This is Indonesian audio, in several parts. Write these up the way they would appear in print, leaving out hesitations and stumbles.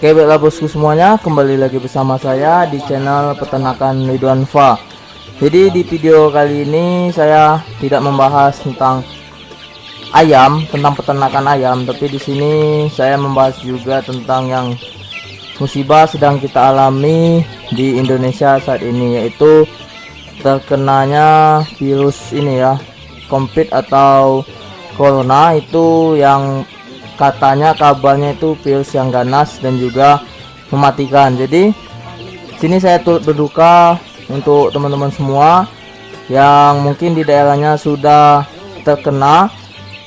Oke, baiklah bosku semuanya, kembali lagi bersama saya di channel peternakan Ridwanfa. Jadi di video kali ini saya tidak membahas tentang ayam, tentang peternakan ayam, tapi di sini saya membahas juga tentang yang musibah sedang kita alami di Indonesia saat ini, yaitu terkenanya virus ini ya, COVID atau corona, itu yang katanya kabarnya itu virus yang ganas dan juga mematikan. Jadi sini saya turut berduka untuk teman-teman semua yang mungkin di daerahnya sudah terkena,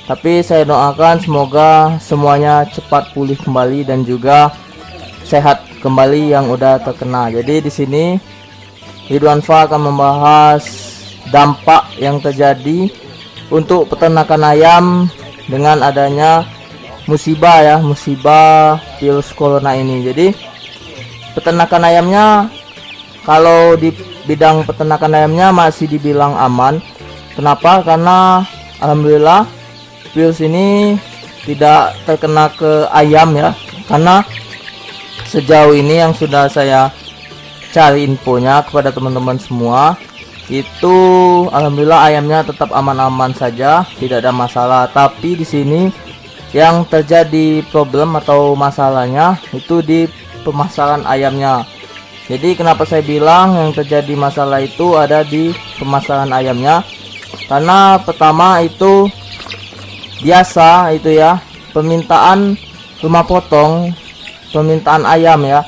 tapi saya doakan semoga semuanya cepat pulih kembali dan juga sehat kembali yang udah terkena. Jadi di sini Ridwanfa akan membahas dampak yang terjadi untuk peternakan ayam dengan adanya musibah virus corona ini. Jadi peternakan ayamnya, kalau di bidang peternakan ayamnya masih dibilang aman. Kenapa? Karena alhamdulillah virus ini tidak terkena ke ayam ya, karena sejauh ini yang sudah saya cari infonya kepada teman-teman semua, itu alhamdulillah ayamnya tetap aman-aman saja, tidak ada masalah. Tapi di sini yang terjadi problem atau masalahnya itu di pemasaran ayamnya. Jadi kenapa saya bilang yang terjadi masalah itu ada di pemasaran ayamnya? Karena pertama itu biasa itu ya, permintaan rumah potong, permintaan ayam ya.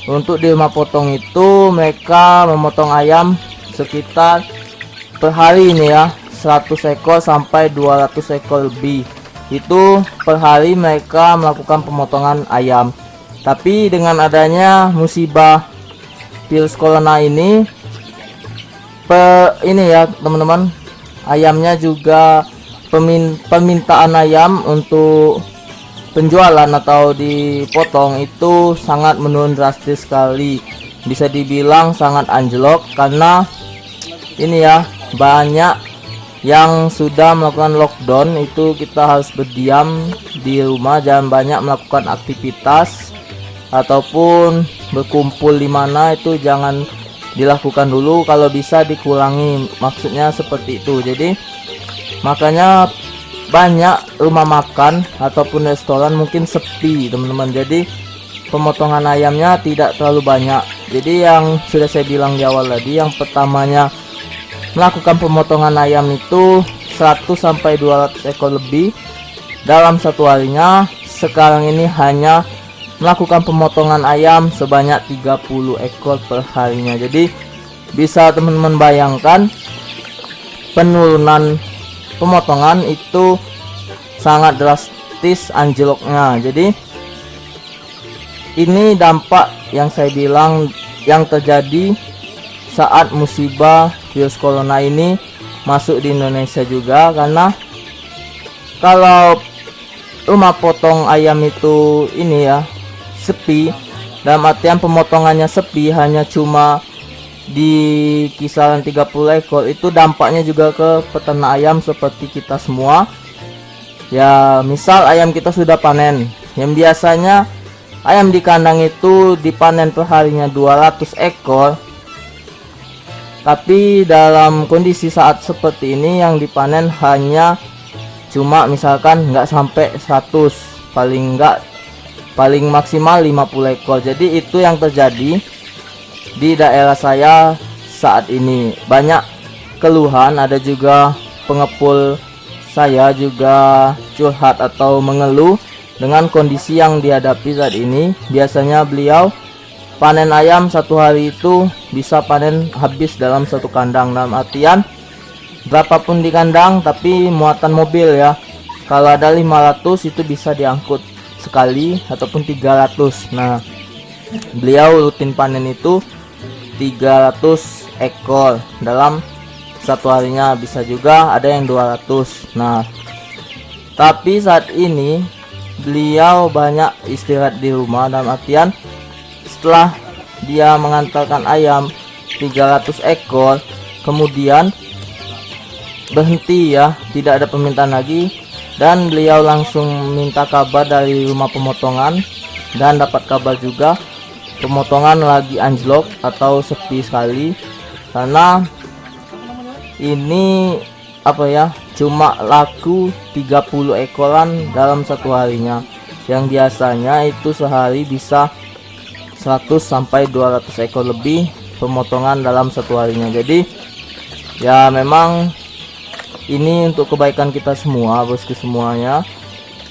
Untuk di rumah potong itu mereka memotong ayam sekitar per hari ini ya, 100 ekor sampai 200 ekor lebih. Itu per hari mereka melakukan pemotongan ayam. Tapi dengan adanya musibah virus corona ini, ini ya teman-teman, ayamnya juga permintaan ayam untuk penjualan atau dipotong itu sangat menurun drastis sekali. Bisa dibilang sangat anjlok karena ini ya, banyak yang sudah melakukan lockdown, itu kita harus berdiam di rumah, jangan banyak melakukan aktivitas ataupun berkumpul di mana, itu jangan dilakukan dulu, kalau bisa dikurangi, maksudnya seperti itu. Jadi makanya banyak rumah makan ataupun restoran mungkin sepi teman-teman, jadi pemotongan ayamnya tidak terlalu banyak. Jadi yang sudah saya bilang di awal tadi, yang pertamanya melakukan pemotongan ayam itu 100 sampai 200 ekor lebih dalam satu harinya, sekarang ini hanya melakukan pemotongan ayam sebanyak 30 ekor per harinya. Jadi bisa teman-teman bayangkan penurunan pemotongan itu sangat drastis anjloknya. Jadi ini dampak yang saya bilang yang terjadi saat musibah virus corona ini masuk di Indonesia juga. Karena kalau rumah potong ayam itu ini ya sepi, dalam artian pemotongannya sepi, hanya cuma di kisaran 30 ekor, itu dampaknya juga ke peternak ayam seperti kita semua ya. Misal ayam kita sudah panen, yang biasanya ayam di kandang itu dipanen per harinya 200 ekor, tapi dalam kondisi saat seperti ini yang dipanen hanya cuma misalkan nggak sampai 100, paling maksimal 50 ekor. Jadi itu yang terjadi di daerah saya saat ini. Banyak keluhan, ada juga pengepul saya juga curhat atau mengeluh dengan kondisi yang dihadapi saat ini. Biasanya beliau panen ayam satu hari itu bisa panen habis dalam satu kandang, dalam artian berapapun di kandang tapi muatan mobil ya. Kalau ada 500 itu bisa diangkut sekali ataupun 300. Nah, beliau rutin panen itu 300 ekor dalam satu harinya, bisa juga ada yang 200. Nah, tapi saat ini beliau banyak istirahat di rumah, dalam artian setelah dia mengantarkan ayam 300 ekor kemudian berhenti ya, tidak ada permintaan lagi, dan beliau langsung minta kabar dari rumah pemotongan Dan dapat kabar juga pemotongan lagi anjlok atau sepi sekali, karena ini cuma laku 30 ekoran dalam satu harinya, yang biasanya itu sehari bisa 100 sampai 200 ekor lebih pemotongan dalam satu harinya. Jadi ya memang ini untuk kebaikan kita semua, bosku semuanya,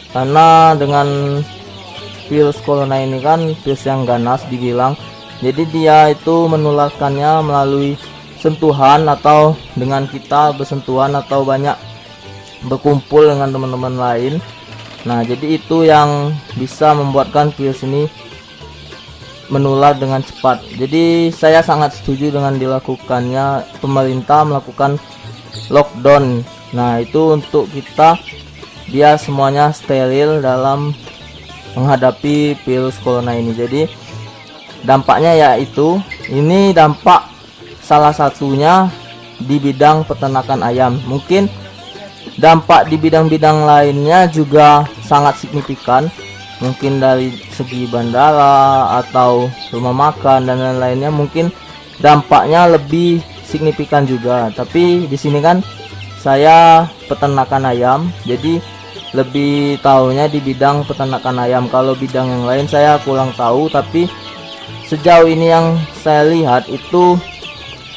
karena dengan virus corona ini kan virus yang ganas dibilang, jadi dia itu menularkannya melalui sentuhan atau dengan kita bersentuhan atau banyak berkumpul dengan teman-teman lain. Nah, jadi itu yang bisa membuatkan virus ini menular dengan cepat. Jadi saya sangat setuju dengan dilakukannya pemerintah melakukan lockdown. Nah, itu untuk kita dia semuanya steril dalam menghadapi virus corona ini. Jadi dampaknya yaitu ini dampak salah satunya di bidang peternakan ayam. Mungkin dampak di bidang-bidang lainnya juga sangat signifikan, mungkin dari segi bandara atau rumah makan dan lain-lainnya mungkin dampaknya lebih signifikan juga. Tapi di sini kan saya peternakan ayam, jadi lebih tahunya di bidang peternakan ayam. Kalau bidang yang lain saya kurang tahu, tapi sejauh ini yang saya lihat itu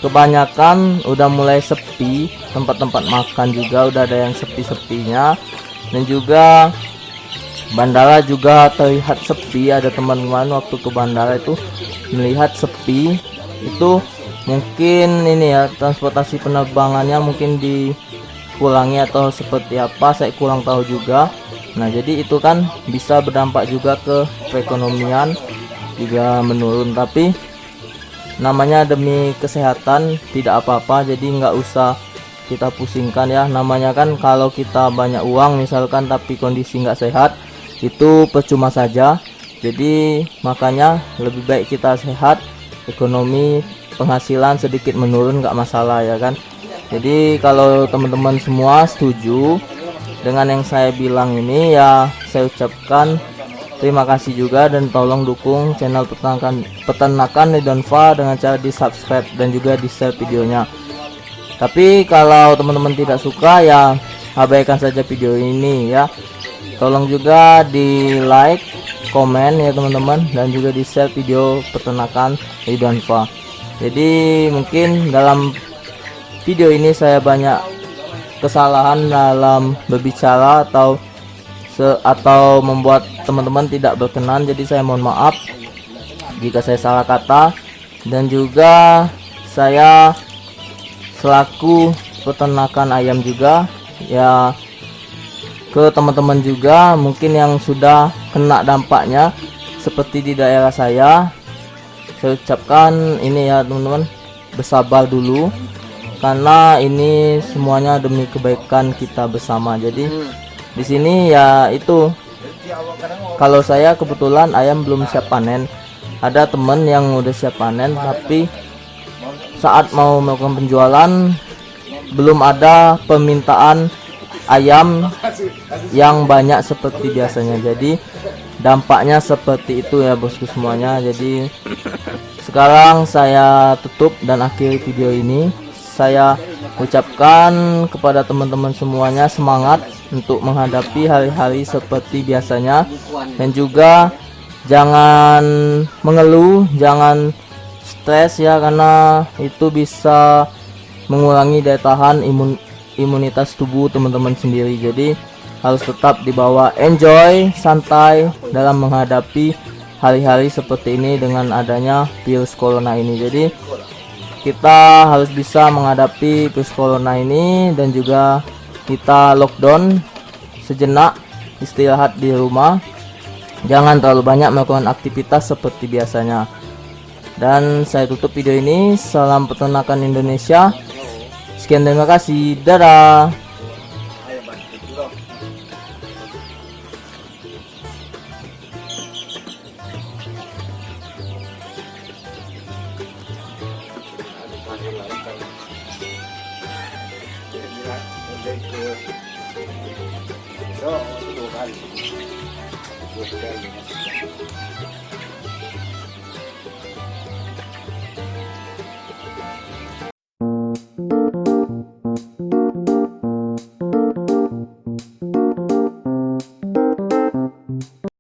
kebanyakan udah mulai sepi, tempat-tempat makan juga udah ada yang sepi-sepinya, dan juga bandara juga terlihat sepi. Ada teman-teman waktu ke bandara itu melihat sepi, itu mungkin ini ya transportasi penerbangannya mungkin dikurangi atau seperti apa, saya kurang tahu juga. Nah, jadi itu kan bisa berdampak juga ke perekonomian juga menurun, tapi namanya demi kesehatan tidak apa-apa, jadi nggak usah kita pusingkan ya. Namanya kan kalau kita banyak uang misalkan tapi kondisi nggak sehat, itu percuma saja. Jadi makanya lebih baik kita sehat, ekonomi penghasilan sedikit menurun nggak masalah ya kan. Jadi kalau teman-teman semua setuju dengan yang saya bilang ini, ya saya ucapkan terima kasih juga, dan tolong dukung channel peternakan Nidonfa dengan cara di subscribe dan juga di share videonya. Tapi kalau teman-teman tidak suka ya abaikan saja video ini ya. Tolong juga di like, komen ya teman-teman, dan juga di share video peternakan Nidonfa. Jadi mungkin dalam video ini saya banyak kesalahan dalam berbicara atau membuat teman-teman tidak berkenan, jadi saya mohon maaf jika saya salah kata. Dan juga saya selaku peternakan ayam juga ya, ke teman-teman juga mungkin yang sudah kena dampaknya seperti di daerah saya ucapkan ini ya teman-teman, bersabar dulu, karena ini semuanya demi kebaikan kita bersama. Jadi di sini ya itu, kalau saya kebetulan ayam belum siap panen, ada temen yang udah siap panen, tapi saat mau melakukan penjualan belum ada permintaan ayam yang banyak seperti biasanya. Jadi dampaknya seperti itu ya bosku semuanya. Jadi sekarang saya tutup dan akhiri video ini. Saya ucapkan kepada teman-teman semuanya semangat untuk menghadapi hari-hari seperti biasanya, dan juga jangan mengeluh, jangan stres ya, karena itu bisa mengurangi daya tahan imunitas tubuh teman-teman sendiri. Jadi harus tetap dibawa enjoy, santai dalam menghadapi hari-hari seperti ini dengan adanya virus corona ini. Jadi kita harus bisa menghadapi virus corona ini, dan juga kita lockdown sejenak, istirahat di rumah, jangan terlalu banyak melakukan aktivitas seperti biasanya. Dan saya tutup video ini. Salam peternakan Indonesia. Sekian, terima kasih, dadah.